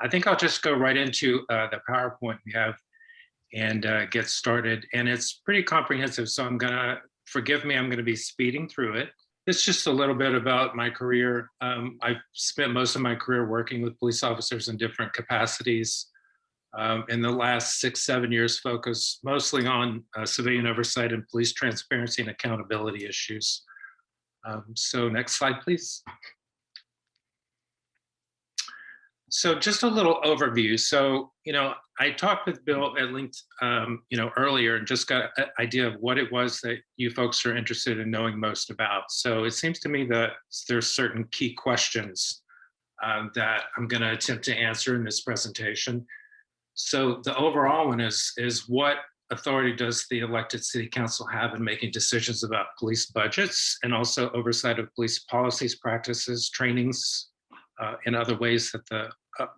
I think I'll just go right into the PowerPoint we have and get started. And it's pretty comprehensive, so forgive me, I'm gonna be speeding through it. It's just a little bit about my career. I've spent most of my career working with police officers in different capacities. In the last 6-7 years, focused mostly on civilian oversight and police transparency and accountability issues. So next slide, please. So just a little overview. So, I talked with Bill at length, earlier, and just got an idea of what it was that you folks are interested in knowing most about. So it seems to me that there's certain key questions that I'm going to attempt to answer in this presentation. So the overall one is what authority does the elected city council have in making decisions about police budgets and also oversight of police policies, practices, trainings, and other ways that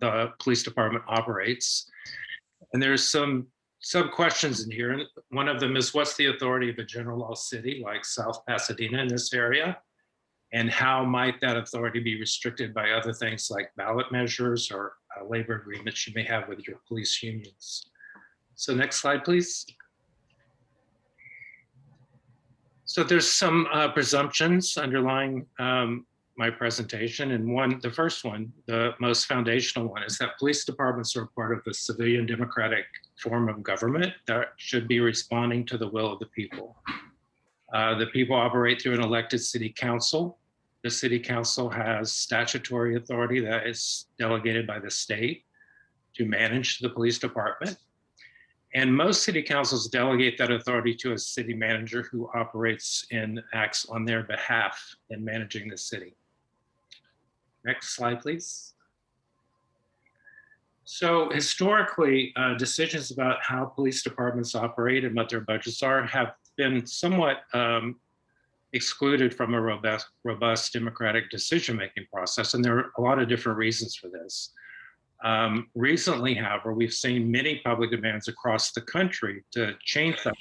the police department operates. And there's some questions in here. And one of them is, what's the authority of a general law city like South Pasadena in this area? And how might that authority be restricted by other things like ballot measures or labor agreements you may have with your police unions? So next slide, please. So there's some presumptions underlying my presentation. And the first one, the most foundational one, is that police departments are part of the civilian democratic form of government that should be responding to the will of the people. The people operate through an elected city council. The city council has statutory authority that is delegated by the state to manage the police department. And most city councils delegate that authority to a city manager who operates and acts on their behalf in managing the city. Next slide, please. So historically, decisions about how police departments operate and what their budgets are have been somewhat excluded from a robust democratic decision-making process. And there are a lot of different reasons for this. Recently, however, we've seen many public demands across the country to change that.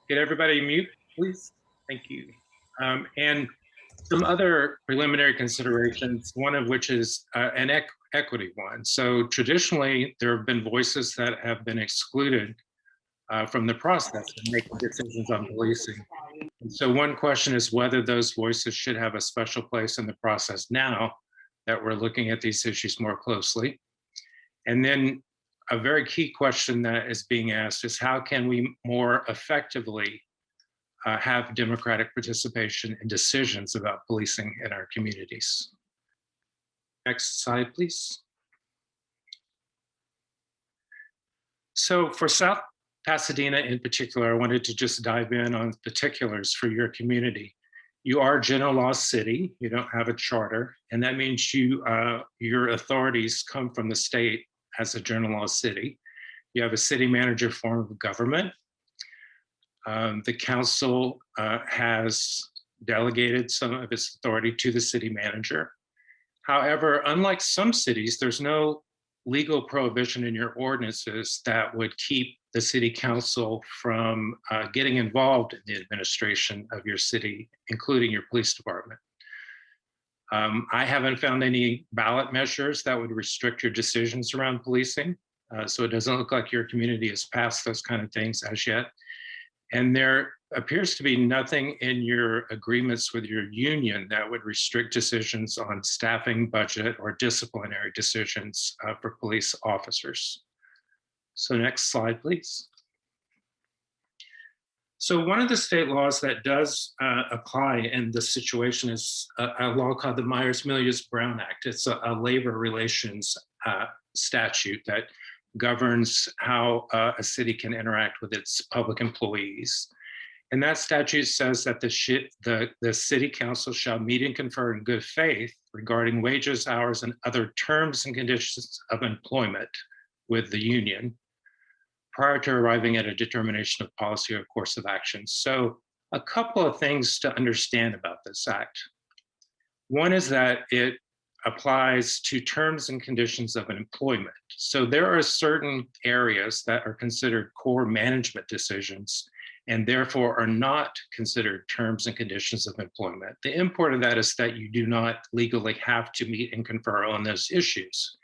Get everybody mute, please. Thank you. And some other preliminary considerations, one of which is an equity one. So traditionally, there have been voices that have been excluded from the process of making decisions on policing. And so one question is whether those voices should have a special place in the process now that we're looking at these issues more closely. And then a very key question that is being asked is, how can we more effectively have democratic participation in decisions about policing in our communities? Next slide, please. So for South Pasadena in particular, I wanted to just dive in on particulars for your community. You are a general law city, you don't have a charter, and that means your authorities come from the state as a general law city. You have a city manager form of government. The council has delegated some of its authority to the city manager. However, unlike some cities, there's no legal prohibition in your ordinances that would keep the city council from getting involved in the administration of your city, including your police department. I haven't found any ballot measures that would restrict your decisions around policing. So it doesn't look like your community has passed those kind of things as yet. And there appears to be nothing in your agreements with your union that would restrict decisions on staffing, budget, or disciplinary decisions for police officers. So next slide, please. So one of the state laws that does apply in this situation is a law called the Myers-Milius-Brown Act. It's a labor relations statute that governs how a city can interact with its public employees. And that statute says that the city council shall meet and confer in good faith regarding wages, hours, and other terms and conditions of employment with the union prior to arriving at a determination of policy or course of action. So a couple of things to understand about this act. One is that it applies to terms and conditions of employment. So there are certain areas that are considered core management decisions, and therefore are not considered terms and conditions of employment. The import of that is that you do not legally have to meet and confer on those issues.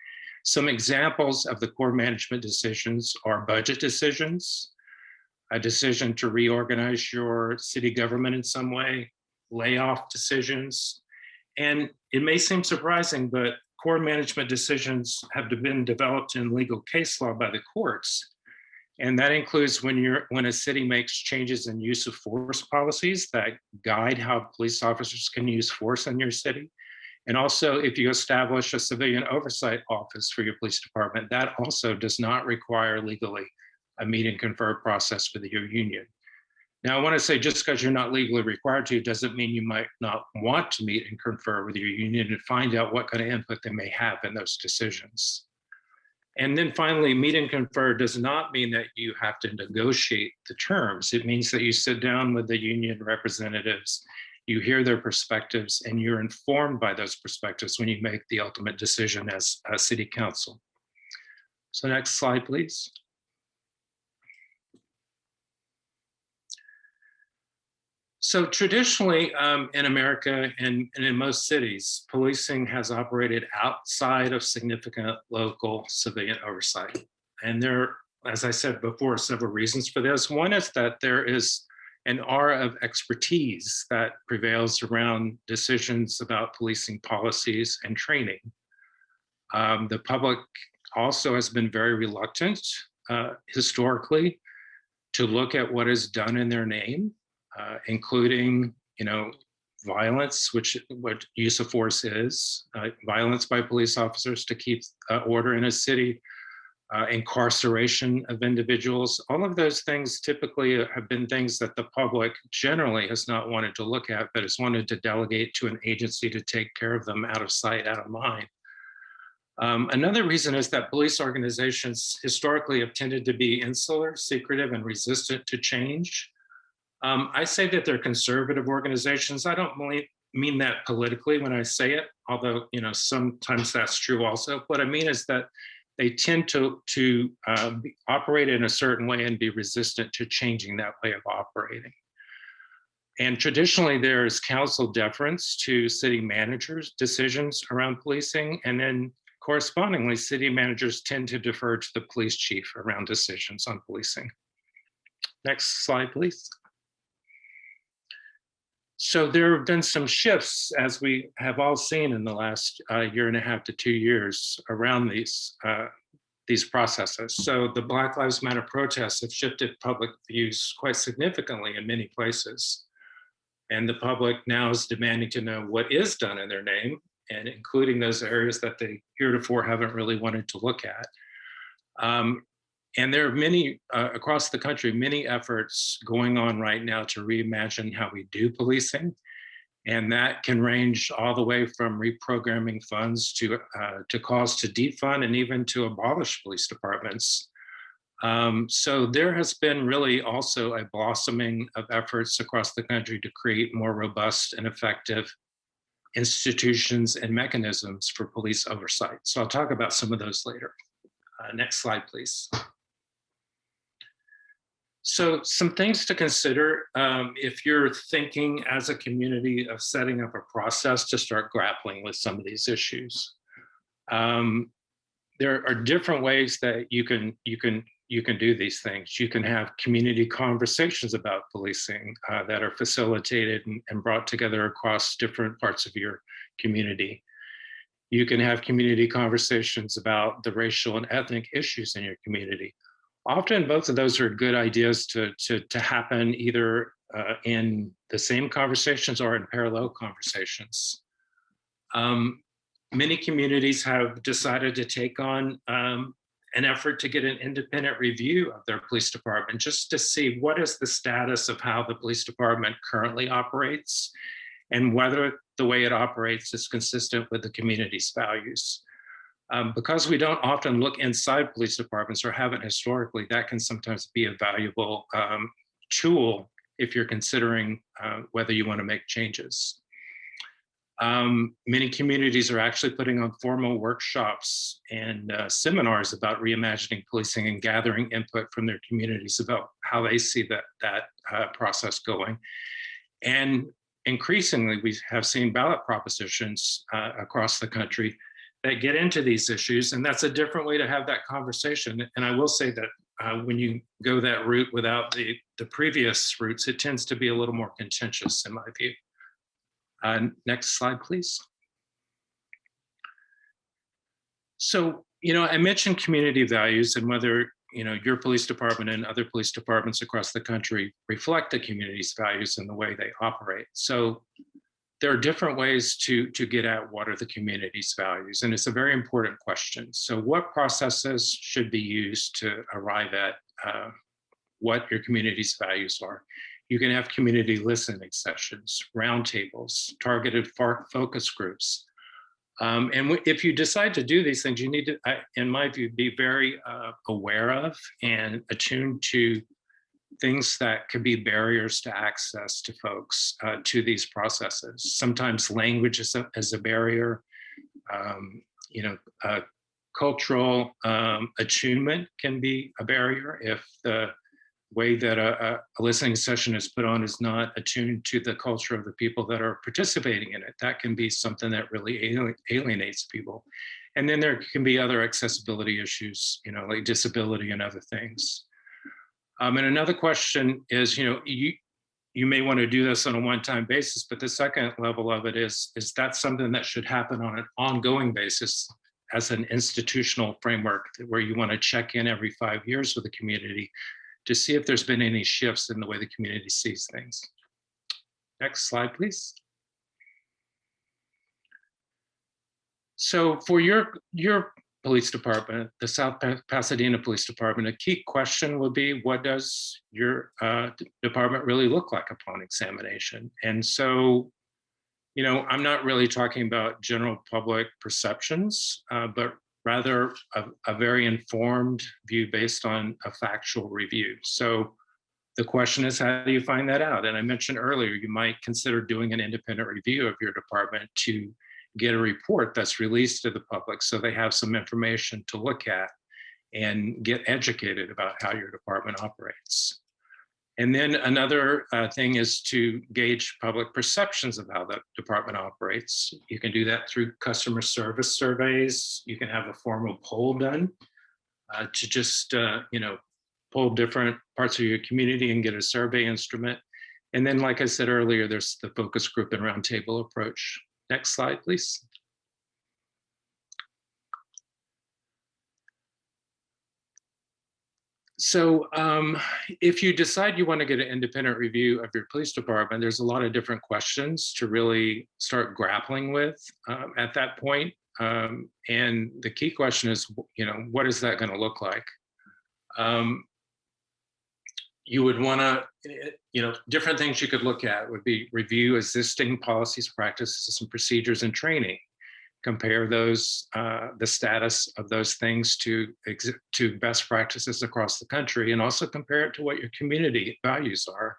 Some examples of the core management decisions are budget decisions, a decision to reorganize your city government in some way, layoff decisions. And it may seem surprising, but core management decisions have been developed in legal case law by the courts. And that includes when a city makes changes in use of force policies that guide how police officers can use force in your city. And also if you establish a civilian oversight office for your police department, that also does not require legally a meet and confer process with your union. Now I want to say just because you're not legally required to doesn't mean you might not want to meet and confer with your union and find out what kind of input they may have in those decisions. And then finally, meet and confer does not mean that you have to negotiate the terms. It means that you sit down with the union representatives, you hear their perspectives, and you're informed by those perspectives when you make the ultimate decision as a city council. So next slide, please. So traditionally in America and in most cities, policing has operated outside of significant local civilian oversight. And there, as I said before, several reasons for this. One is that there is an aura of expertise that prevails around decisions about policing policies and training. The public also has been very reluctant historically to look at what is done in their name. Including, violence, what use of force is, violence by police officers to keep order in a city, incarceration of individuals. All of those things typically have been things that the public generally has not wanted to look at, but has wanted to delegate to an agency to take care of them out of sight, out of mind. Another reason is that police organizations historically have tended to be insular, secretive, and resistant to change. I say that they're conservative organizations. I don't mean that politically when I say it, although sometimes that's true also. What I mean is that they tend to operate in a certain way and be resistant to changing that way of operating. And traditionally, there is council deference to city managers' decisions around policing, and then correspondingly, city managers tend to defer to the police chief around decisions on policing. Next slide, please. So there have been some shifts, as we have all seen in the last year and a half to 2 years, around these processes. So the Black Lives Matter protests have shifted public views quite significantly in many places. And the public now is demanding to know what is done in their name, and including those areas that they heretofore haven't really wanted to look at. And there are many, across the country, many efforts going on right now to reimagine how we do policing. And that can range all the way from reprogramming funds to calls to defund and even to abolish police departments. So there has been really also a blossoming of efforts across the country to create more robust and effective institutions and mechanisms for police oversight. So I'll talk about some of those later. Next slide, please. So some things to consider if you're thinking as a community of setting up a process to start grappling with some of these issues. There are different ways that you can do these things. You can have community conversations about policing that are facilitated and brought together across different parts of your community. You can have community conversations about the racial and ethnic issues in your community. Often both of those are good ideas to happen either in the same conversations or in parallel conversations. Many communities have decided to take on an effort to get an independent review of their police department just to see what is the status of how the police department currently operates and whether the way it operates is consistent with the community's values. Because we don't often look inside police departments or haven't historically, that can sometimes be a valuable tool if you're considering whether you want to make changes. Many communities are actually putting on formal workshops and seminars about reimagining policing and gathering input from their communities about how they see that process going. And increasingly, we have seen ballot propositions across the country that get into these issues, and that's a different way to have that conversation. And I will say that when you go that route without the previous routes, it tends to be a little more contentious, in my view. Next slide, please. So, I mentioned community values and whether, your police department and other police departments across the country reflect the community's values in the way they operate. So there are different ways to get at what are the community's values, and it's a very important question. So what processes should be used to arrive at what your community's values are? You can have community listening sessions, roundtables, targeted focus groups. And if you decide to do these things, you need to, in my view, be very aware of and attuned to things that could be barriers to access to folks to these processes. Sometimes language is a barrier. Cultural attunement can be a barrier if the way that a listening session is put on is not attuned to the culture of the people that are participating in it. That can be something that really alienates people. And then there can be other accessibility issues, like disability and other things. And another question is, you may want to do this on a one-time basis, but the second level of it is that something that should happen on an ongoing basis as an institutional framework where you want to check in every 5 years with the community to see if there's been any shifts in the way the community sees things. Next slide, please. So for your police department, the South Pasadena Police Department, a key question will be, what does your department really look like upon examination? And so, I'm not really talking about general public perceptions, but rather a very informed view based on a factual review. So the question is, how do you find that out? And I mentioned earlier, you might consider doing an independent review of your department to get a report that's released to the public so they have some information to look at and get educated about how your department operates. And then another thing is to gauge public perceptions of how the department operates. You can do that through customer service surveys. You can have a formal poll done to just, poll different parts of your community and get a survey instrument. And then, like I said earlier, there's the focus group and roundtable approach. Next slide, please. So if you decide you want to get an independent review of your police department, there's a lot of different questions to really start grappling with at that point. And the key question is, what is that going to look like? You would want to, different things you could look at would be review existing policies, practices, and procedures and training. Compare those, the status of those things to best practices across the country, and also compare it to what your community values are.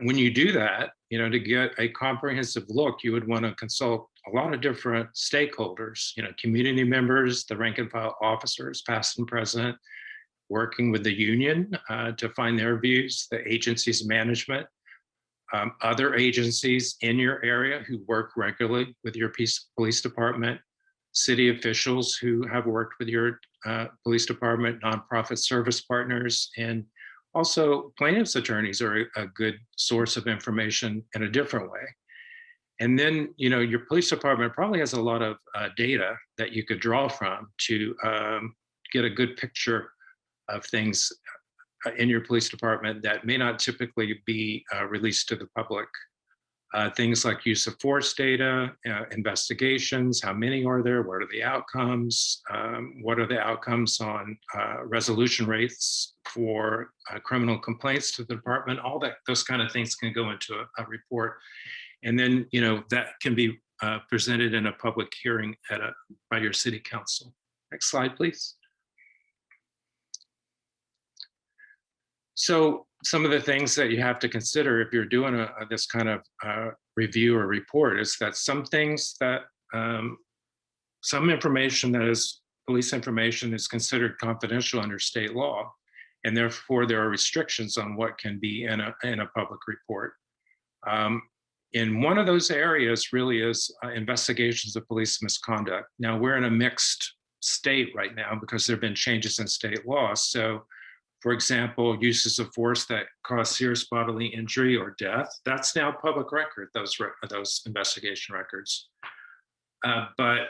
When you do that, to get a comprehensive look, you would want to consult a lot of different stakeholders, community members, the rank and file officers, past and present, working with the union to find their views, the agency's management, other agencies in your area who work regularly with your police department, city officials who have worked with your police department, nonprofit service partners, and also plaintiffs' attorneys are a good source of information in a different way. And then, your police department probably has a lot of data that you could draw from to get a good picture of things in your police department that may not typically be released to the public. Things like use of force data, investigations, how many are there, what are the outcomes, what are the outcomes on resolution rates for criminal complaints to the department, all that, those kind of things can go into a report. And then, that can be presented in a public hearing by your city council. Next slide, please. So some of the things that you have to consider if you're doing this kind of review or report is that some things that, some information that is police information is considered confidential under state law, and therefore there are restrictions on what can be in a public report. In one of those areas really is investigations of police misconduct. Now we're in a mixed state right now because there have been changes in state law. So for example, uses of force that cause serious bodily injury or death, that's now public record, those investigation records. But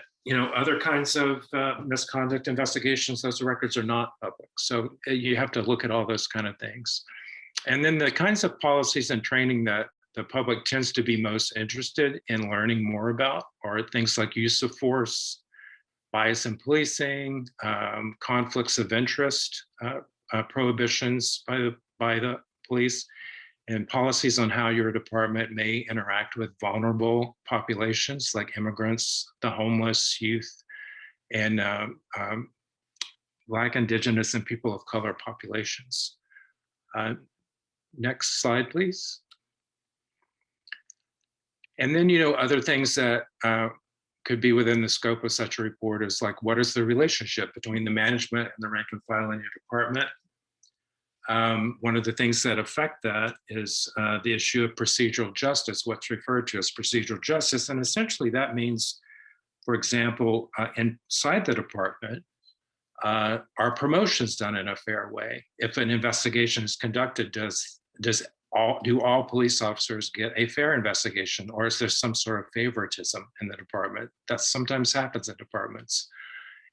other kinds of misconduct investigations, those records are not public. So you have to look at all those kind of things. And then the kinds of policies and training that the public tends to be most interested in learning more about are things like use of force, bias in policing, conflicts of interest, prohibitions by the police, and policies on how your department may interact with vulnerable populations like immigrants, the homeless, youth, and Black, Indigenous, and people of color populations. Next slide, please. And then, other things that could be within the scope of such a report is like, what is the relationship between the management and the rank and file in your department? One of the things that affect that is the issue of procedural justice, what's referred to as procedural justice. And essentially that means, for example, inside the department, are promotions done in a fair way? If an investigation is conducted, do all police officers get a fair investigation, or is there some sort of favoritism in the department? That sometimes happens in departments.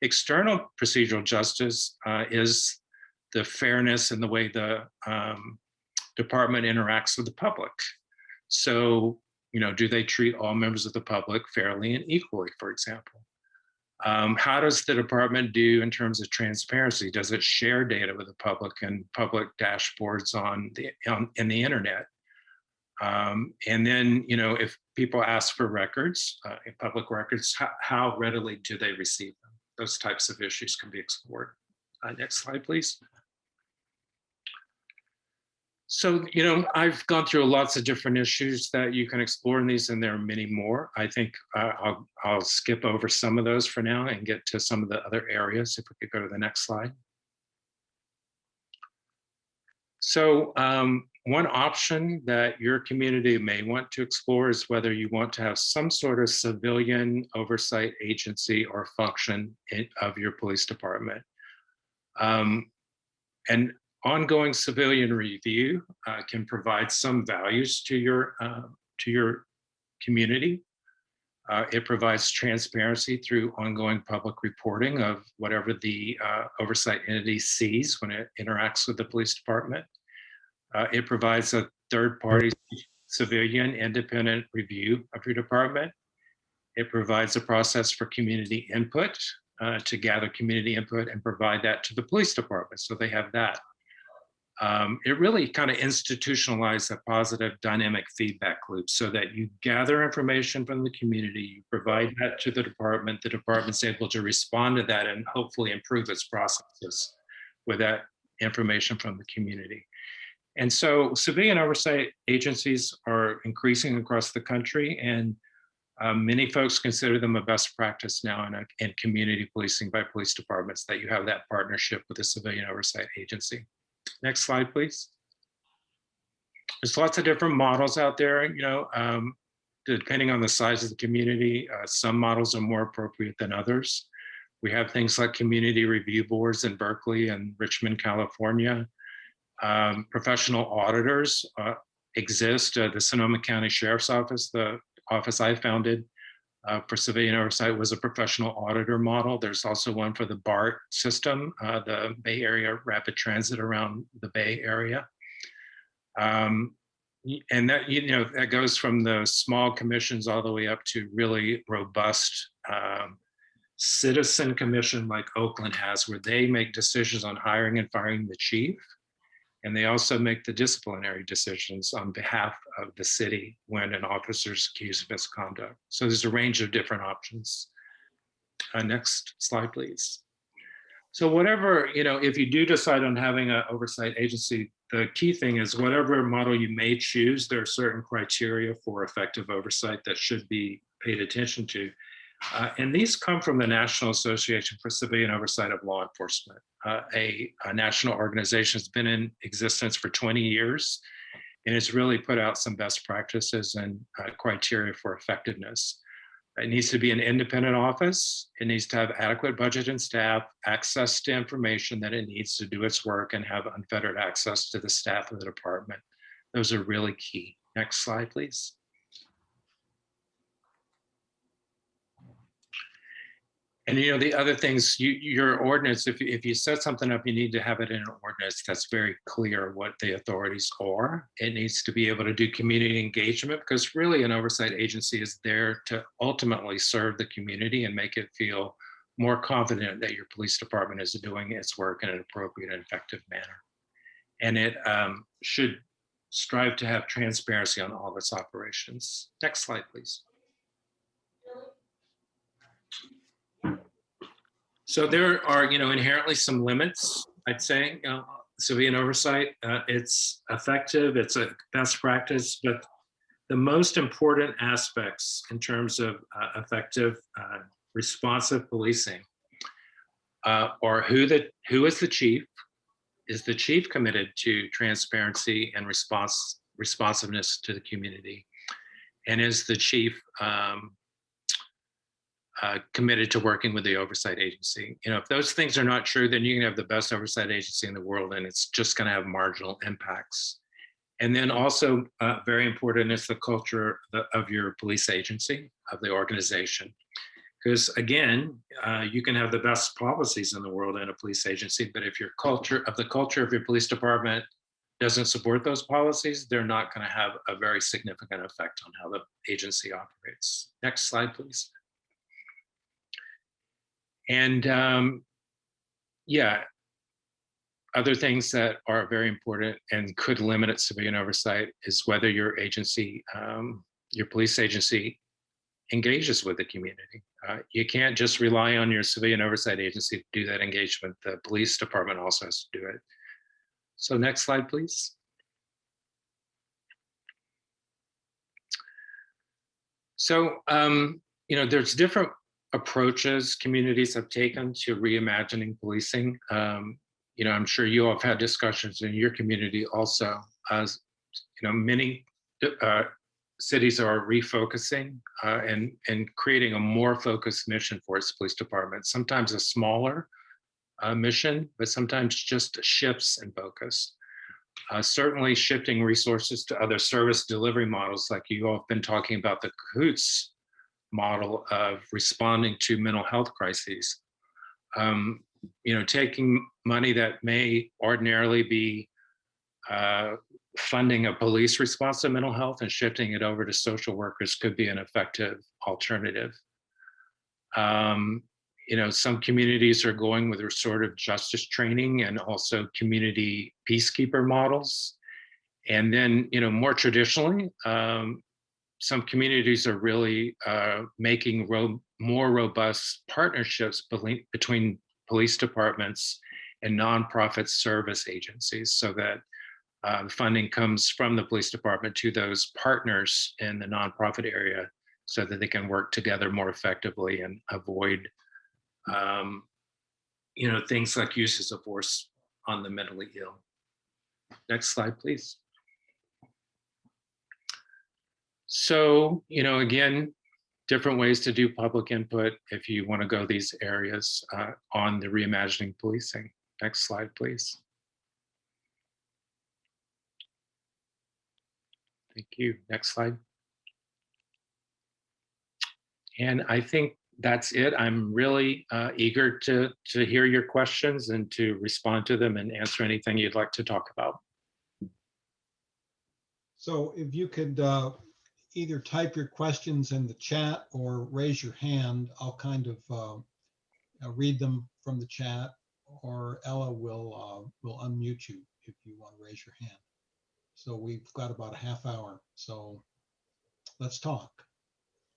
External procedural justice is the fairness in the way the department interacts with the public. So, do they treat all members of the public fairly and equally, for example? How does the department do in terms of transparency? Does it share data with the public and public dashboards in the internet? And then, if people ask for records, public records, how readily do they receive them? Those types of issues can be explored. Next slide, please. So, I've gone through lots of different issues that you can explore in these, and there are many more. I think I'll skip over some of those for now and get to some of the other areas. If we could go to the next slide. So one option that your community may want to explore is whether you want to have some sort of civilian oversight agency or function of your police department. And ongoing civilian review can provide some values to your community. It provides transparency through ongoing public reporting of whatever the oversight entity sees when it interacts with the police department. It provides a third-party civilian independent review of your department. It provides a process for community input to gather community input and provide that to the police department, so they have that. It really kind of institutionalized a positive dynamic feedback loop so that you gather information from the community, you provide that to the department's able to respond to that and hopefully improve its processes with that information from the community. And so civilian oversight agencies are increasing across the country, and many folks consider them a best practice now in community policing by police departments, that you have that partnership with a civilian oversight agency. Next slide, please. There's lots of different models out there, depending on the size of the community. Some models are more appropriate than others. We have things like community review boards in Berkeley and Richmond, California. Professional auditors exist. The Sonoma County Sheriff's Office, the office I founded for civilian oversight, was a professional auditor model. There's also one for the BART system, the Bay Area Rapid Transit around the Bay Area. And that, that goes from the small commissions all the way up to really robust citizen commission like Oakland has, where they make decisions on hiring and firing the chief. And they also make the disciplinary decisions on behalf of the city when an officer is accused of misconduct. So there's a range of different options. Next slide, please. So whatever, if you do decide on having an oversight agency, the key thing is whatever model you may choose, there are certain criteria for effective oversight that should be paid attention to. And these come from the National Association for Civilian Oversight of Law Enforcement, a national organization that's been in existence for 20 years, and it's really put out some best practices and criteria for effectiveness. It needs to be an independent office. It needs to have adequate budget and staff, access to information that it needs to do its work, and have unfettered access to the staff of the department. Those are really key. Next slide, please. And the other things, your ordinance, if you set something up, you need to have it in an ordinance that's very clear what the authorities are. It needs to be able to do community engagement, because really an oversight agency is there to ultimately serve the community and make it feel more confident that your police department is doing its work in an appropriate and effective manner. And it should strive to have transparency on all of its operations. Next slide, please. So there are, inherently some limits, I'd say, civilian oversight. It's effective, it's a best practice, but the most important aspects in terms of effective, responsive policing are who is the chief? Is the chief committed to transparency and responsiveness to the community? And is the chief committed to working with the oversight agency? If those things are not true, then you can have the best oversight agency in the world, and it's just going to have marginal impacts. And then also very important is the culture of your police agency, of the organization. Because again, you can have the best policies in the world in a police agency, but if the culture of your police department doesn't support those policies, they're not going to have a very significant effect on how the agency operates. Next slide, please. And other things that are very important and could limit civilian oversight is whether your agency, your police agency, engages with the community. You can't just rely on your civilian oversight agency to do that engagement. The police department also has to do it. So next slide, please. So, there's different approaches communities have taken to reimagining policing. I'm sure you all have had discussions in your community also. As many cities are refocusing and creating a more focused mission for its police department. Sometimes a smaller mission, but sometimes just shifts in focus. Certainly shifting resources to other service delivery models, like you all have been talking about the CAHOOTS model of responding to mental health crises. Taking money that may ordinarily be funding a police response to mental health and shifting it over to social workers could be an effective alternative. Some communities are going with restorative justice training and also community peacekeeper models. And then, more traditionally, some communities are really making more robust partnerships between police departments and nonprofit service agencies, so that funding comes from the police department to those partners in the nonprofit area, so that they can work together more effectively and avoid, things like uses of force on the mentally ill. Next slide, please. So, again, different ways to do public input if you want to go these areas on the reimagining policing. Next slide, please. Thank you. Next slide. And I think that's it. I'm really eager to hear your questions and to respond to them and answer anything you'd like to talk about. So if you could either type your questions in the chat or raise your hand, I'll kind of read them from the chat, or Ella will unmute you if you want to raise your hand. So we've got about a half hour, so let's talk.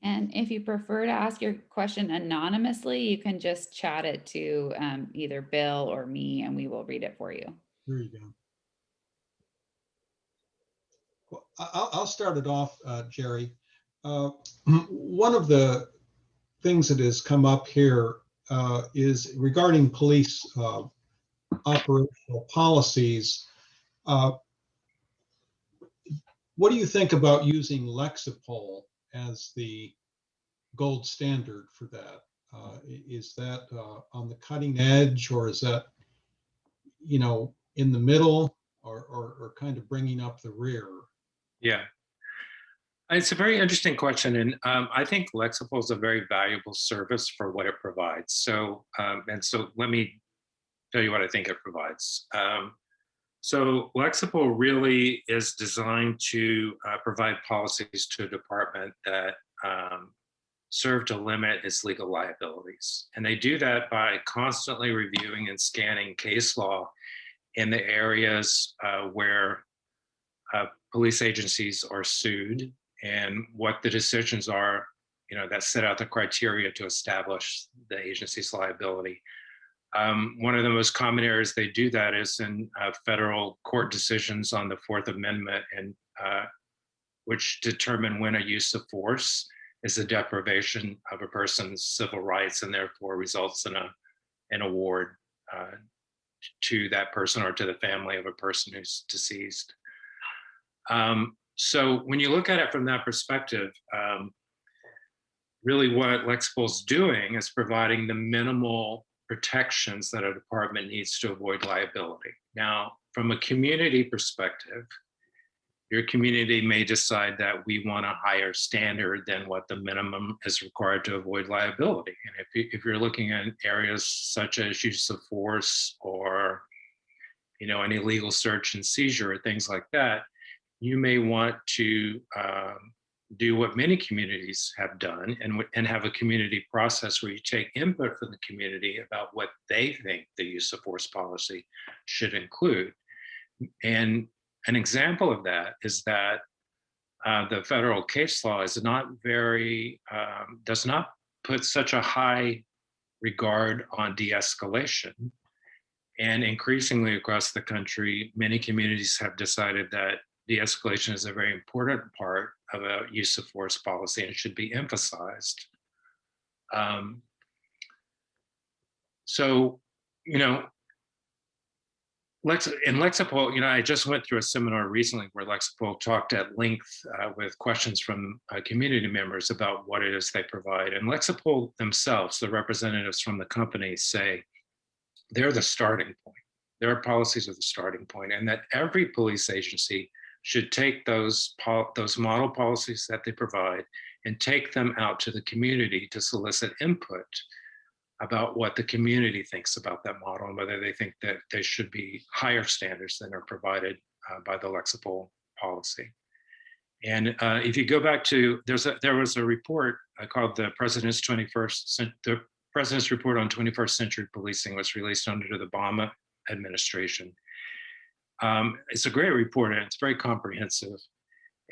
And if you prefer to ask your question anonymously, you can just chat it to either Bill or me, and we will read it for you. There you go. I'll start it off, Jerry. One of the things that has come up here is regarding police operational policies. What do you think about using Lexipol as the gold standard for that? Is that on the cutting edge, or is that, you know, in the middle, or kind of bringing up the rear? Yeah. It's a very interesting question, and I think Lexipol is a very valuable service for what it provides. So, so let me tell you what I think it provides. So Lexipol really is designed to provide policies to a department that serve to limit its legal liabilities, and they do that by constantly reviewing and scanning case law in the areas where police agencies are sued, and what the decisions are, you know, that set out the criteria to establish the agency's liability. One of the most common areas they do that is in federal court decisions on the Fourth Amendment, and which determine when a use of force is a deprivation of a person's civil rights, and therefore results in an award to that person or to the family of a person who's deceased. So when you look at it from that perspective, really what Lexipol is doing is providing the minimal protections that a department needs to avoid liability. Now, from a community perspective, your community may decide that we want a higher standard than what the minimum is required to avoid liability. And if you're looking at areas such as use of force, or, you know, an illegal search and seizure or things like that, you may want to do what many communities have done, and have a community process where you take input from the community about what they think the use of force policy should include. And an example of that is that the federal case law is not very, does not put such a high regard on de-escalation. And increasingly across the country, many communities have decided that de-escalation is a very important part of a use of force policy and should be emphasized. So, you know, in Lexipol, you know, I just went through a seminar recently where Lexipol talked at length with questions from community members about what it is they provide. And Lexipol themselves, the representatives from the company, say they're the starting point. Their policies are the starting point, and that every police agency should take those model policies that they provide and take them out to the community to solicit input about what the community thinks about that model, and whether they think that there should be higher standards than are provided by the Lexipol policy. And if you go back to, there was a report called the President's Report on 21st Century Policing, was released under the Obama administration. It's a great report, and it's very comprehensive.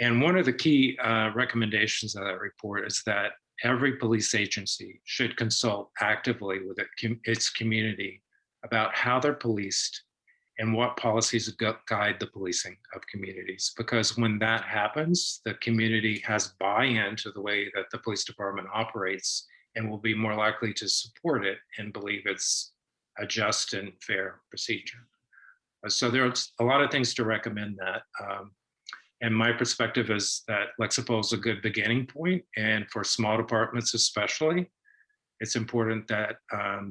And one of the key recommendations of that report is that every police agency should consult actively with its community about how they're policed and what policies guide the policing of communities. Because when that happens, the community has buy-in to the way that the police department operates, and will be more likely to support it and believe it's a just and fair procedure. So there's a lot of things to recommend that. And my perspective is that Lexipol is a good beginning point, and for small departments especially, it's important that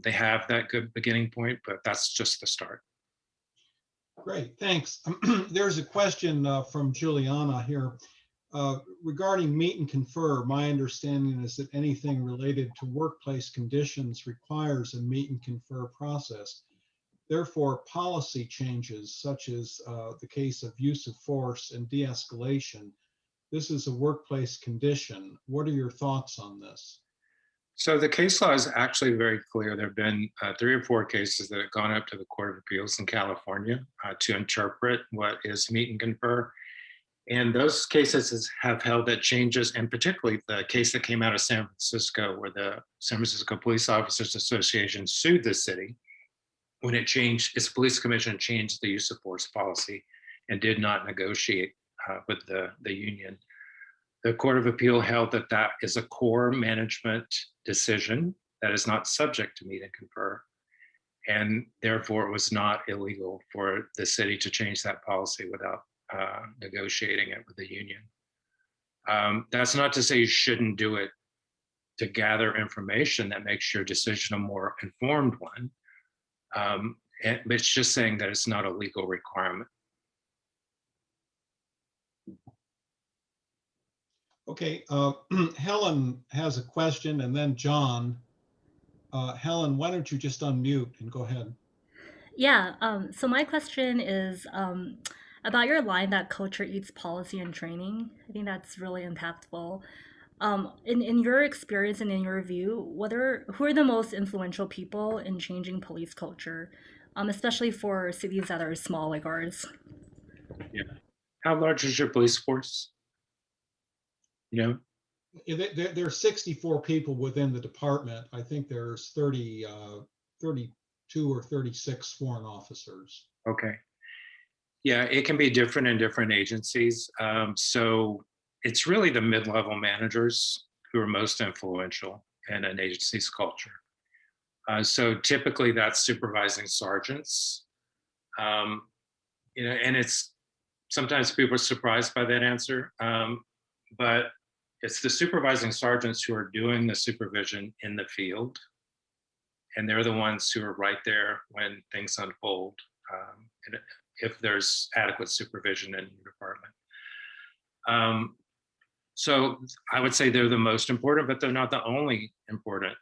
they have that good beginning point, but that's just the start. Great, thanks. There's a question from Juliana here regarding meet and confer. My understanding is that anything related to workplace conditions requires a meet and confer process. Therefore, policy changes, such as the case of use of force and de-escalation, this is a workplace condition. What are your thoughts on this? So the case law is actually very clear. There have been 3 or 4 cases that have gone up to the Court of Appeals in California to interpret what is meet and confer. And those cases have held that changes, and particularly the case that came out of San Francisco, where the San Francisco Police Officers Association sued the city when it changed, its police commission changed the use of force policy and did not negotiate with the union. The Court of Appeal held that that is a core management decision that is not subject to meet and confer. And therefore, it was not illegal for the city to change that policy without negotiating it with the union. That's not to say you shouldn't do it to gather information that makes your decision a more informed one. But it's just saying that it's not a legal requirement. Okay, Helen has a question, and then John. Helen, why don't you just unmute and go ahead? Yeah, so my question is about your line that culture eats policy and training. I think that's really impactful. In your experience and in your view, who are the most influential people in changing police culture, especially for cities that are small like ours? Yeah. How large is your police force? You know? There are 64 people within the department. I think there's 32 or 36 sworn officers. Okay. Yeah, it can be different in different agencies. So it's really the mid-level managers who are most influential in an agency's culture. So typically that's supervising sergeants. And it's sometimes people are surprised by that answer, but it's the supervising sergeants who are doing the supervision in the field. And they're the ones who are right there when things unfold. And if there's adequate supervision in your department. So I would say they're the most important, but they're not the only important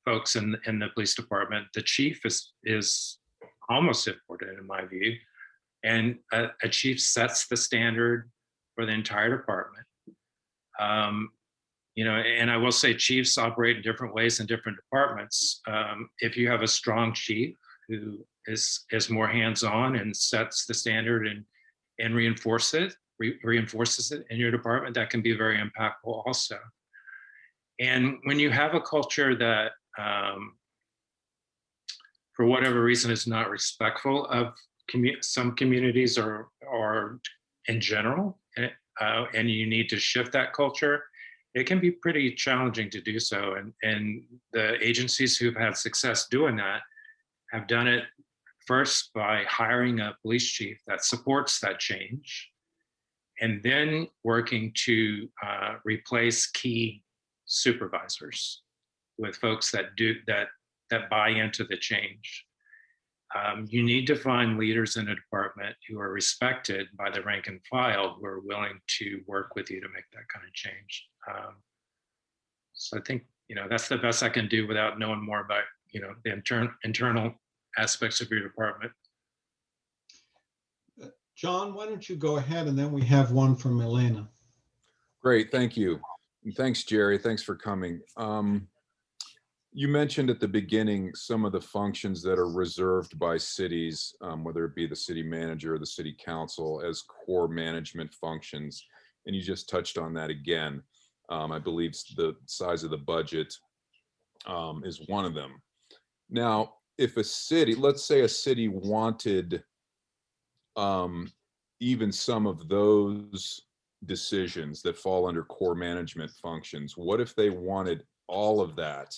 folks in the police department. The chief is almost important in my view. And a chief sets the standard for the entire department. And I will say chiefs operate in different ways in different departments. If you have a strong chief who is more hands-on and sets the standard and reinforces it in your department, that can be very impactful also. And when you have a culture that, for whatever reason, is not respectful of some communities or in general, and you need to shift that culture, it can be pretty challenging to do so. And the agencies who've had success doing that have done it first by hiring a police chief that supports that change, and then working to replace key supervisors with folks that buy into the change. You need to find leaders in a department who are respected by the rank and file, who are willing to work with you to make that kind of change. So I think, that's the best I can do without knowing more about, the internal aspects of your department. John, why don't you go ahead, and then we have one from Elena. Great, thank you. And thanks, Jerry. Thanks for coming. You mentioned at the beginning some of the functions that are reserved by cities, whether it be the city manager or the city council, as core management functions. And you just touched on that again. I believe the size of the budget is one of them. Now, if a city, let's say a city wanted even some of those decisions that fall under core management functions, what if they wanted all of that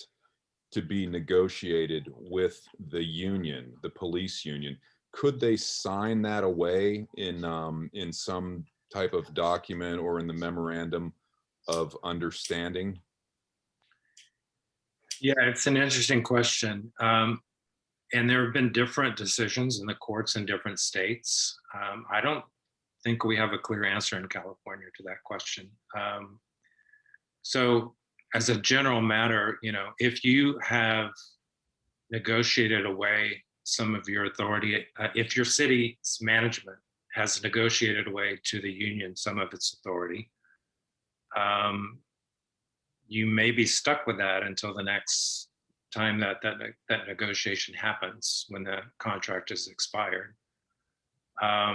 to be negotiated with the union, the police union? Could they sign that away in some type of document or in the memorandum of understanding? Yeah, it's an interesting question. And there have been different decisions in the courts in different states. I don't think we have a clear answer in California to that question. So as a general matter, if you have negotiated away some of your authority, if your city's management has negotiated away to the union some of its authority, you may be stuck with that until the next time that negotiation happens, when the contract is expired. I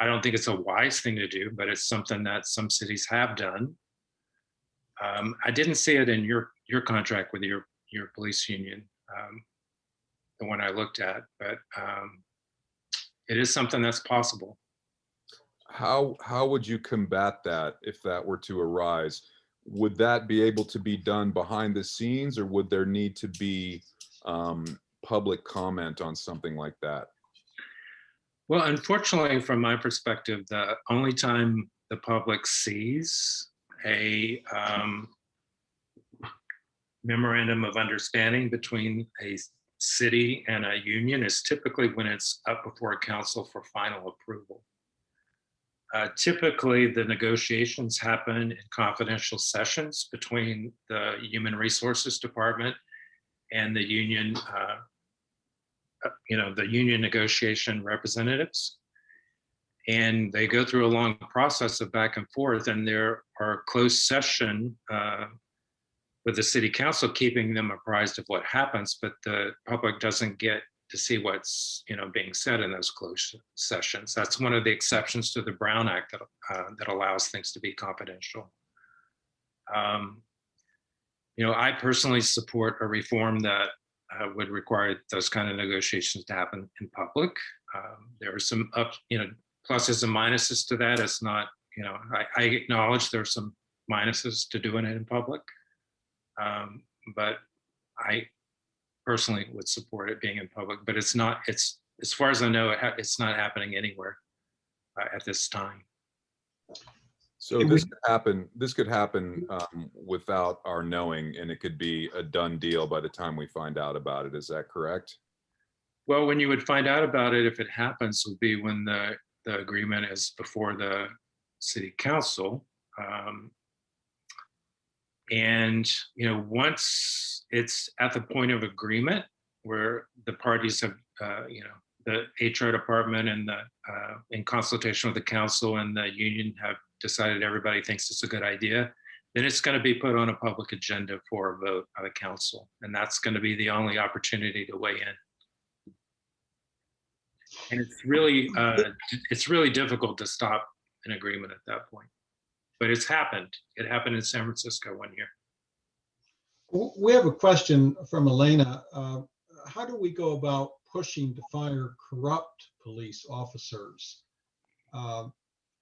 don't think it's a wise thing to do, but it's something that some cities have done. I didn't see it in your contract with your police union, the one I looked at, but It is something that's possible. How would you combat that if that were to arise? Would that be able to be done behind the scenes, or would there need to be public comment on something like that? Well, unfortunately, from my perspective, the only time the public sees a memorandum of understanding between a city and a union is typically when it's up before council for final approval. Typically, the negotiations happen in confidential sessions between the Human Resources Department and the union, the union negotiation representatives. And they go through a long process of back and forth, and there are closed session with the city council keeping them apprised of what happens, but the public doesn't get to see what's being said in those closed sessions. That's one of the exceptions to the Brown Act that allows things to be confidential. I personally support a reform that would require those kind of negotiations to happen in public. There are some pluses and minuses to that. It's not, I acknowledge there are some minuses to doing it in public, but I personally would support it being in public. But it's not. It's, as far as I know, it's not happening anywhere at this time. So this could happen. This could happen without our knowing, and it could be a done deal by the time we find out about it. Is that correct? Well, when you would find out about it, if it happens, would be when the agreement is before the city council. And once it's at the point of agreement where the parties have, the HR department and in consultation with the council and the union have decided everybody thinks it's a good idea, then it's going to be put on a public agenda for a vote by the council. And that's going to be the only opportunity to weigh in. And it's really difficult to stop an agreement at that point. But it's happened. It happened in San Francisco one year. We have a question from Elena. How do we go about pushing to fire corrupt police officers?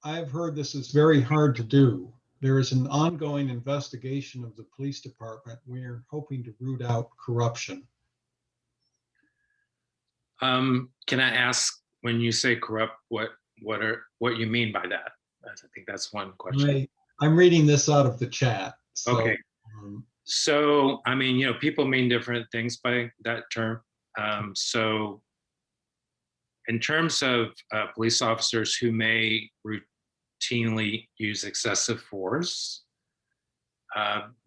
I've heard this is very hard to do. There is an ongoing investigation of the police department. We're hoping to root out corruption. Can I ask, when you say corrupt, what you mean by that? I think that's one question. I'm reading this out of the chat. So, okay. So, I mean, people mean different things by that term. So in terms of police officers who may routinely use excessive force,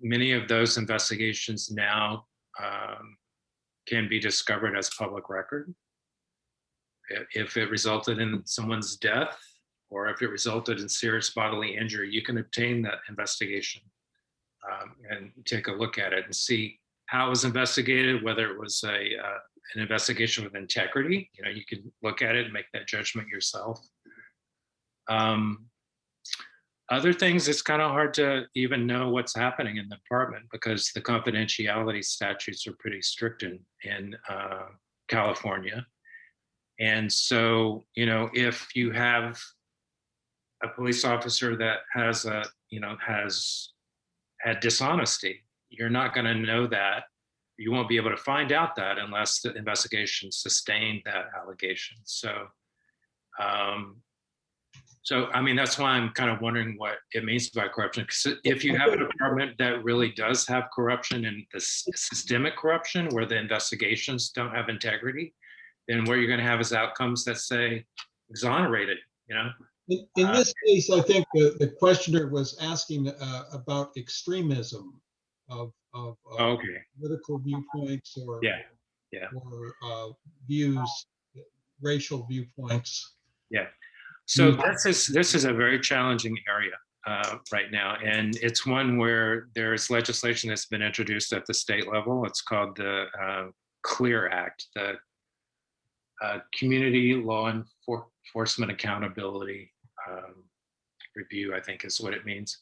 many of those investigations now can be discovered as public record. If it resulted in someone's death, or if it resulted in serious bodily injury, you can obtain that investigation and take a look at it and see how it was investigated, whether it was an investigation with integrity. You can look at it and make that judgment yourself. Other things, it's kind of hard to even know what's happening in the department because the confidentiality statutes are pretty strict in California. And so, if you have a police officer that has had dishonesty, you're not going to know that. You won't be able to find out that unless the investigation sustained that allegation. So, I mean, that's why I'm kind of wondering what it means by corruption. Because if you have a department that really does have corruption and the systemic corruption where the investigations don't have integrity, then what you're going to have is outcomes that say exonerated, In this case, I think the questioner was asking about extremism of okay. political viewpoints or views, racial viewpoints. Yeah. So this is a very challenging area right now, and it's one where there is legislation that's been introduced at the state level. It's called the CLEAR Act, the Community Law Enforcement Accountability Review, I think is what it means.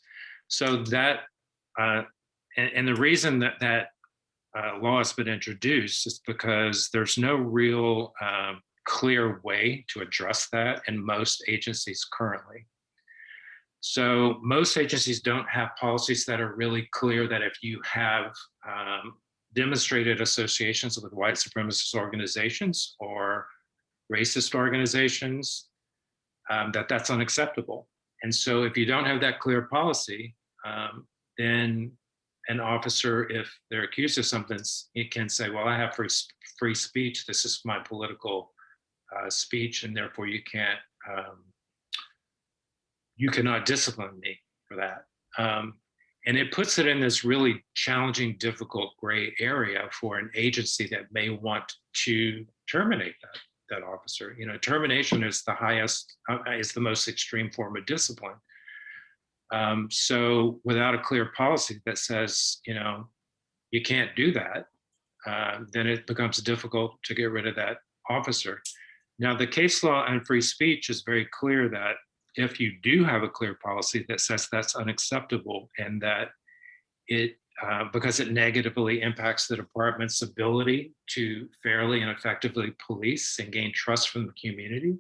So that, and the reason that law has been introduced is because there's no real clear way to address that in most agencies currently. So most agencies don't have policies that are really clear that if you have demonstrated associations with white supremacist organizations or racist organizations, that's unacceptable. And so if you don't have that clear policy, then an officer, if they're accused of something, it can say, well, I have free speech. This is my political speech, and therefore you can't, you cannot discipline me for that. And it puts it in this really challenging, difficult gray area for an agency that may want to terminate that officer. You know, termination is the highest, is the most extreme form of discipline. So without a clear policy that says, you know, you can't do that, then it becomes difficult to get rid of that officer. Now, the case law on free speech is very clear that if you do have a clear policy that says that's unacceptable and that it, because it negatively impacts the department's ability to fairly and effectively police and gain trust from the community,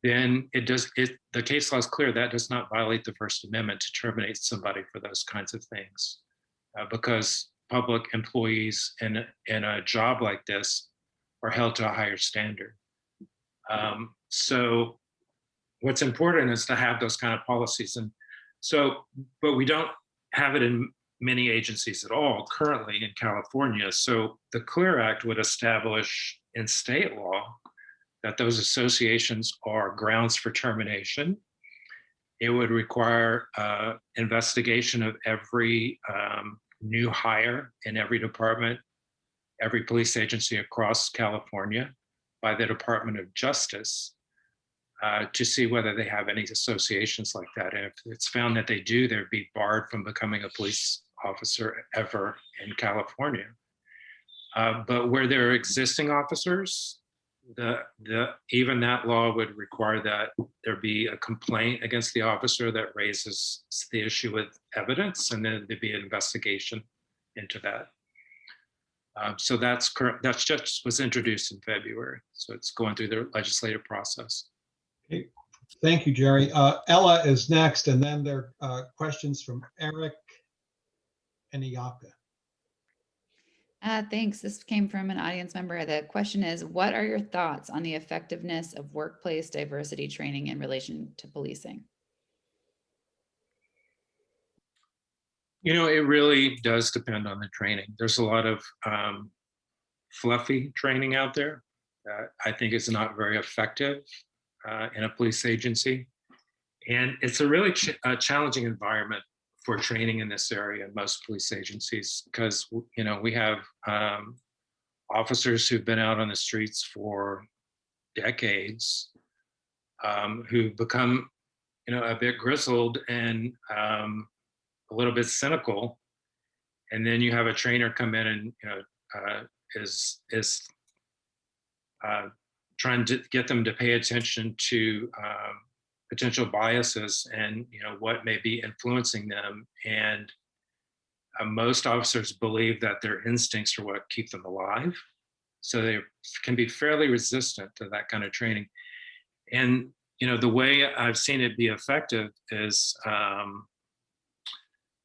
then the case law is clear that does not violate the First Amendment to terminate somebody for those kinds of things, because public employees in a job like this are held to a higher standard. So what's important is to have those kind of policies. And so, but we don't have it in many agencies at all currently in California. So the CLEAR Act would establish in state law that those associations are grounds for termination. It would require investigation of every new hire in every department, every police agency across California by the Department of Justice to see whether they have any associations like that. And if it's found that they do, they'd be barred from becoming a police officer ever in California. But where there are existing officers, even that law would require that there be a complaint against the officer that raises the issue with evidence, and then there'd be an investigation into that. So that's just was introduced in February. So it's going through the legislative process. Okay. Thank you, Jerry. Ella is next, and then there are questions from Eric and Iyaka. Thanks. This came from an audience member. The question is, what are your thoughts on the effectiveness of workplace diversity training in relation to policing? You know, it really does depend on the training. There's a lot of fluffy training out there that I think is not very effective in a police agency. And it's a really challenging environment for training in this area in most police agencies, because, you know, we have officers who've been out on the streets for decades who become, you know, a bit grizzled and a little bit cynical. And then you have a trainer come in and, you know, is trying to get them to pay attention to potential biases and, you know, what may be influencing them. And most officers believe that their instincts are what keep them alive. So they can be fairly resistant to that kind of training. And, you know, the way I've seen it be effective is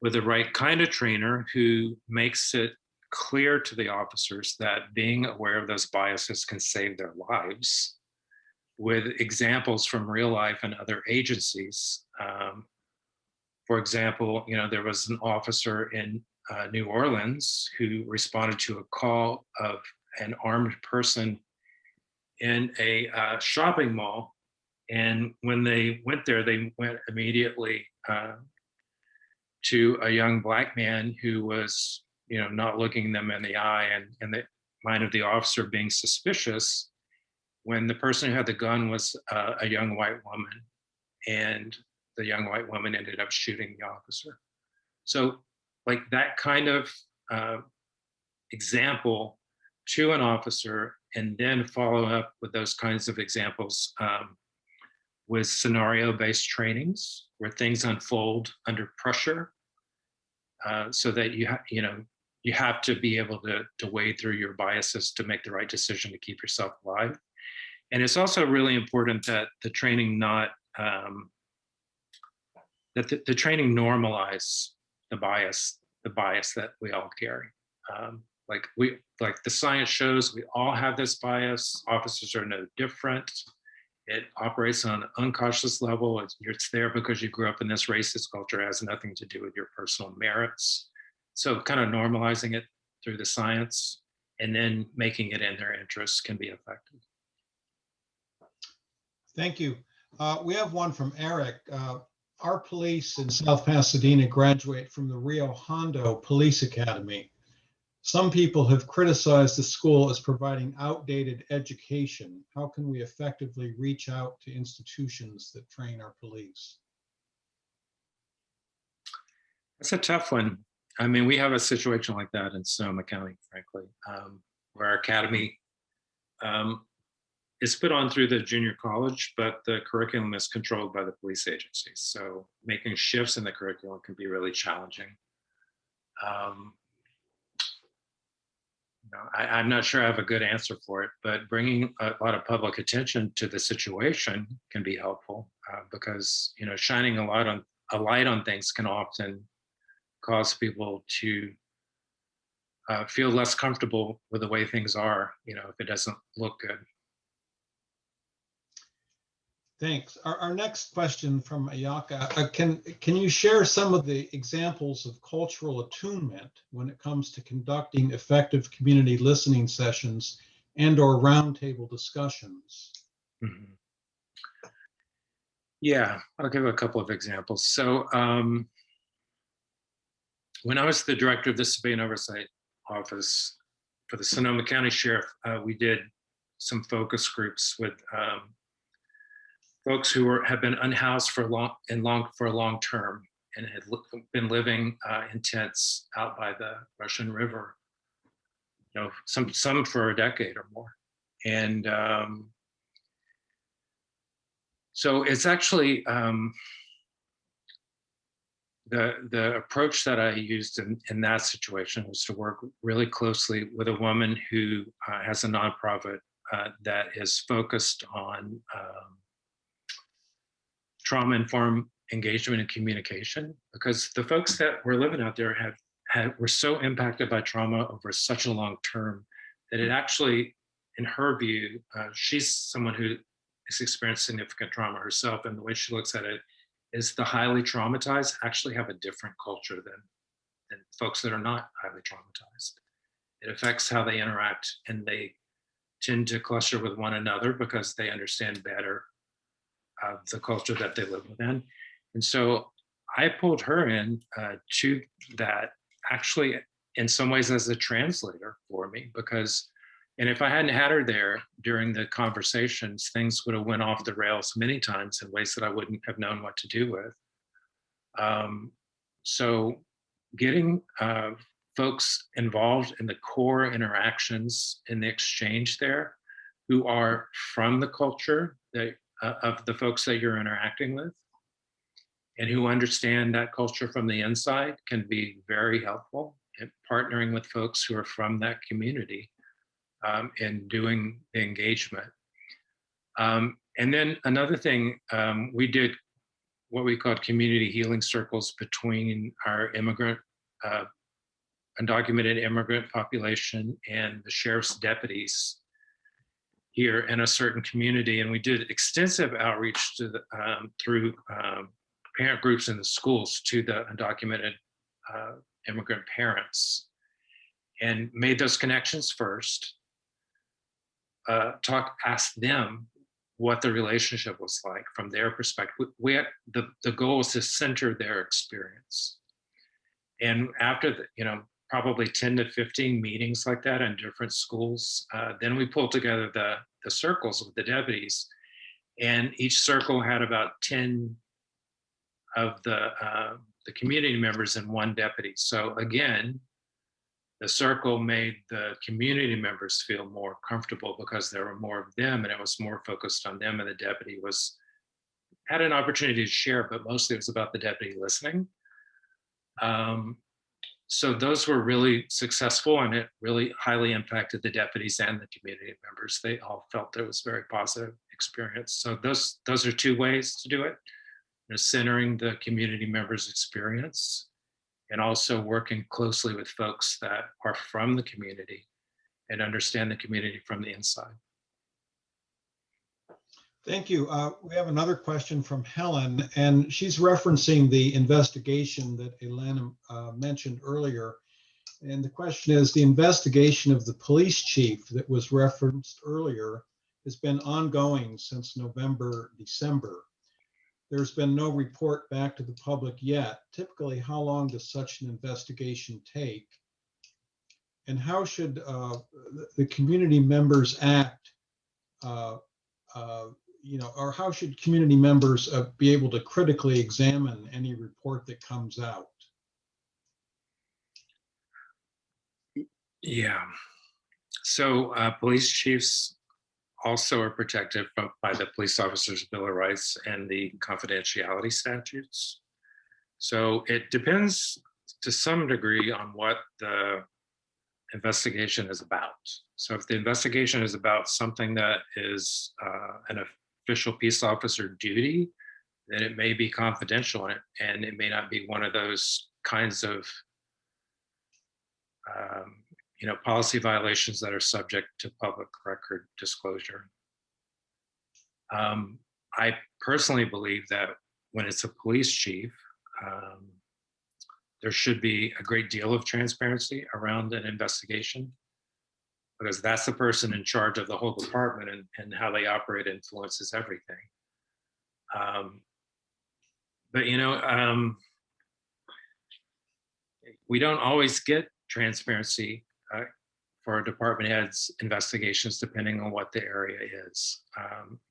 with the right kind of trainer who makes it clear to the officers that being aware of those biases can save their lives, with examples from real life and other agencies. For example, you know, there was an officer in New Orleans who responded to a call of an armed person in a shopping mall. And when they went there, they went immediately to a young Black man who was, you know, not looking them in the eye, and in the mind of the officer being suspicious, when the person who had the gun was a young white woman, and the young white woman ended up shooting the officer. So like that kind of example to an officer, and then follow up with those kinds of examples with scenario-based trainings where things unfold under pressure, so that you have to be able to wade through your biases to make the right decision to keep yourself alive. And it's also really important that the training that the training normalize the bias that we all carry. Like the science shows, we all have this bias. Officers are no different. It operates on an unconscious level. It's there because you grew up in this racist culture. It has nothing to do with your personal merits. So kind of normalizing it through the science and then making it in their interests can be effective. Thank you. We have one from Eric. Our police in South Pasadena graduate from the Rio Hondo Police Academy. Some people have criticized the school as providing outdated education. How can we effectively reach out to institutions that train our police? It's a tough one. I mean, we have a situation like that in Sonoma County, frankly, where our academy is put on through the junior college, but the curriculum is controlled by the police agencies. So making shifts in the curriculum can be really challenging. I'm not sure I have a good answer for it, but bringing a lot of public attention to the situation can be helpful because shining a light on things can often cause people to feel less comfortable with the way things are, if it doesn't look good. Thanks. Our next question from Ayaka, can you share some of the examples of cultural attunement when it comes to conducting effective community listening sessions and/or roundtable discussions? Mm-hmm. Yeah, I'll give a couple of examples. So when I was the director of the Civilian Oversight Office for the Sonoma County Sheriff, we did some focus groups with folks who have been unhoused for a long term and had been living in tents out by the Russian River, some for a decade or more. And so it's actually the approach that I used in that situation was to work really closely with a woman who has a nonprofit that is focused on trauma-informed engagement and communication, because the folks that were living out there were so impacted by trauma over such a long term that it actually, in her view, she's someone who has experienced significant trauma herself, and the way she looks at it is the highly traumatized actually have a different culture than folks that are not highly traumatized. It affects how they interact, and they tend to cluster with one another because they understand better the culture that they live within. And so I pulled her in to that, actually in some ways as a translator for me, and if I hadn't had her there during the conversations, things would have went off the rails many times in ways that I wouldn't have known what to do with. So getting folks involved in the core interactions in the exchange there who are from the culture of the folks that you're interacting with and who understand that culture from the inside can be very helpful in partnering with folks who are from that community and doing the engagement. And then another thing, we did what we called community healing circles between our undocumented immigrant population and the sheriff's deputies here in a certain community. And we did extensive outreach to through parent groups in the schools to the undocumented immigrant parents and made those connections first. Asked them what the relationship was like from their perspective. The goal is to center their experience. And after probably 10 to 15 meetings like that in different schools, then we pulled together the circles with the deputies, and each circle had about 10 of the community members and one deputy. So again, the circle made the community members feel more comfortable because there were more of them and it was more focused on them, and the deputy had an opportunity to share, but mostly it was about the deputy listening. So those were really successful, and it really highly impacted the deputies and the community members. They all felt it was a very positive experience. So those are two ways to do it. Centering the community members' experience and also working closely with folks that are from the community and understand the community from the inside. Thank you. We have another question from Helen, and she's referencing the investigation that Elena mentioned earlier. And the question is, the investigation of the police chief that was referenced earlier has been ongoing since November, December. There's been no report back to the public yet. Typically, how long does such an investigation take? And how should the community members act, or how should community members be able to critically examine any report that comes out? Yeah. So police chiefs also are protected by the Police Officers' Bill of Rights and the confidentiality statutes. So it depends to some degree on what the investigation is about. So if the investigation is about something that is an official peace officer duty, then it may be confidential, and it may not be one of those kinds of policy violations that are subject to public record disclosure. I personally believe that when it's a police chief, there should be a great deal of transparency around an investigation, because that's the person in charge of the whole department, and how they operate influences everything. But we don't always get transparency for department heads' investigations, depending on what the area is,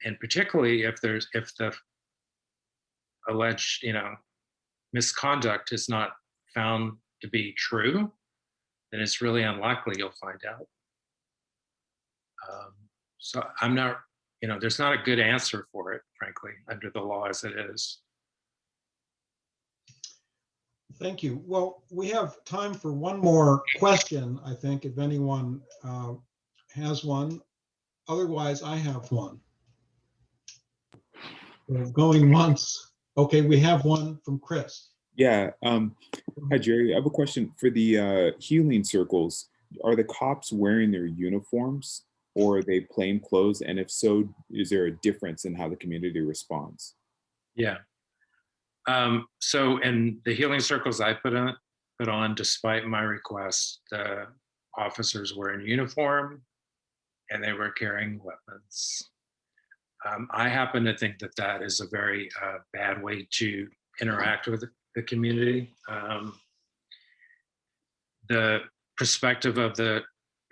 and particularly if the alleged misconduct is not found to be true, then it's really unlikely you'll find out. So I'm not, there's not a good answer for it, frankly, under the law as it is. Thank you. Well, we have time for one more question, I think, if anyone has one. Otherwise, I have one. We're going once. Okay, we have one from Chris. Yeah. Hi, Jerry. I have a question for the healing circles. Are the cops wearing their uniforms, or are they plain clothes? And if so, is there a difference in how the community responds? Yeah. So in the healing circles I put on, despite my request, the officers were in uniform and they were carrying weapons. I happen to think that that is a very bad way to interact with the community. The perspective of the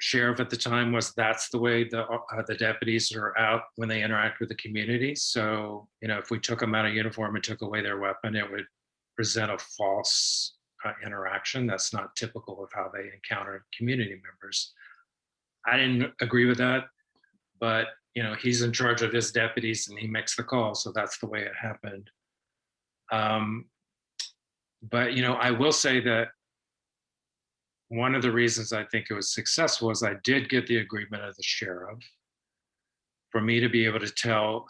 sheriff at the time was that's the way the deputies are out when they interact with the community. So, if we took them out of uniform and took away their weapon, it would present a false interaction. That's not typical of how they encounter community members. I didn't agree with that, but he's in charge of his deputies and he makes the call. So that's the way it happened. But I will say that one of the reasons I think it was successful is I did get the agreement of the sheriff for me to be able to tell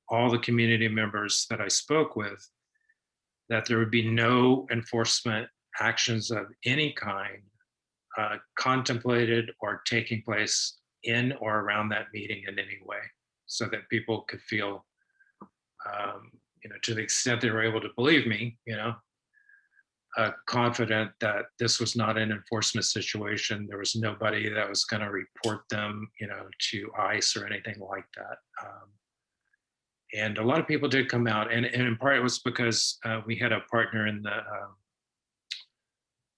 all the community members that I spoke with that there would be no enforcement actions of any kind contemplated or taking place in or around that meeting in any way, so that people could feel, to the extent they were able to believe me, confident that this was not an enforcement situation. There was nobody that was going to report them, to ICE or anything like that. And a lot of people did come out, and in part it was because we had a partner in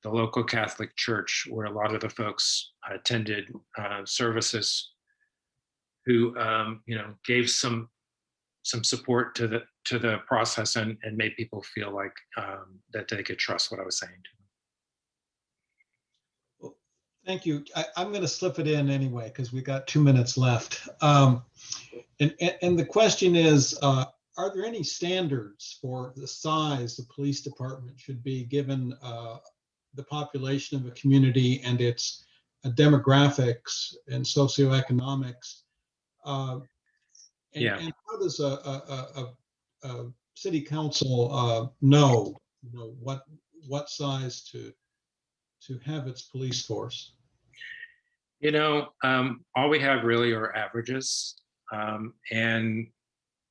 the local Catholic church where a lot of the folks attended services, who gave some support to the process and made people feel like that they could trust what I was saying to them. Well, thank you. I'm going to slip it in anyway because we got 2 minutes left. And the question is, are there any standards for the size the police department should be, given the population of a community and its demographics and socioeconomics. Yeah. And how does a city council know, what size to have its police force? All we have really are averages. And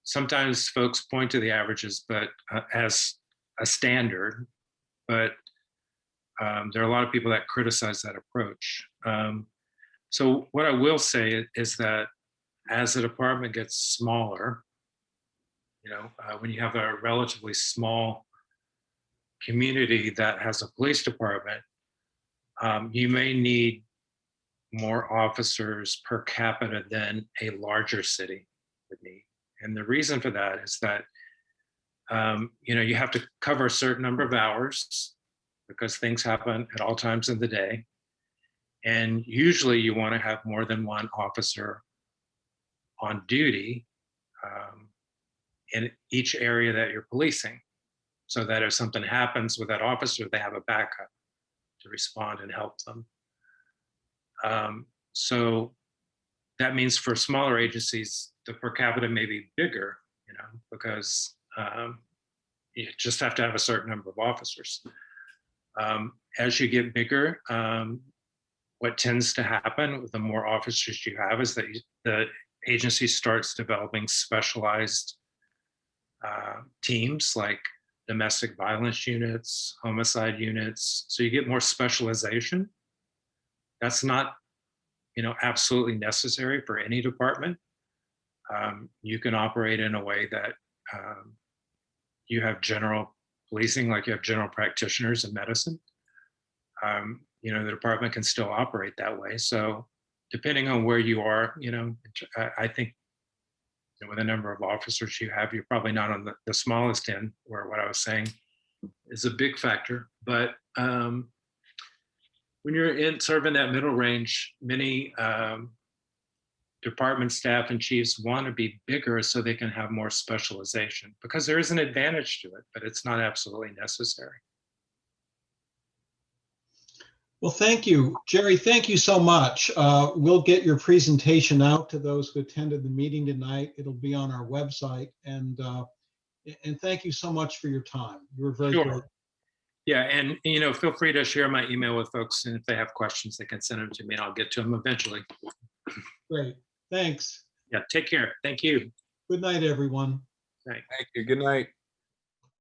sometimes folks point to the averages, but as a standard, but there are a lot of people that criticize that approach. So what I will say is that as the department gets smaller, when you have a relatively small community that has a police department, you may need more officers per capita than a larger city would need. And the reason for that is that, you have to cover a certain number of hours because things happen at all times of the day. And usually you want to have more than one officer on duty in each area that you're policing, so that if something happens with that officer, they have a backup to respond and help them. So that means for smaller agencies, the per capita may be bigger, because you just have to have a certain number of officers. As you get bigger, what tends to happen with the more officers you have is that the agency starts developing specialized teams like domestic violence units, homicide units. So you get more specialization. That's not, absolutely necessary for any department. You can operate in a way that you have general policing, like you have general practitioners in medicine. The department can still operate that way. So depending on where you are, I think with the number of officers you have, you're probably not on the smallest end, where what I was saying is a big factor. But when you're in sort of in that middle range, many department staff and chiefs want to be bigger so they can have more specialization, because there is an advantage to it, but it's not absolutely necessary. Well, thank you, Jerry. Thank you so much. We'll get your presentation out to those who attended the meeting tonight. It'll be on our website. And thank you so much for your time. You were very good. Yeah, and feel free to share my email with folks, and if they have questions, they can send them to me, and I'll get to them eventually. Great. Thanks. Yeah, take care. Thank you. Good night, everyone. Thanks. Thank you. Good night.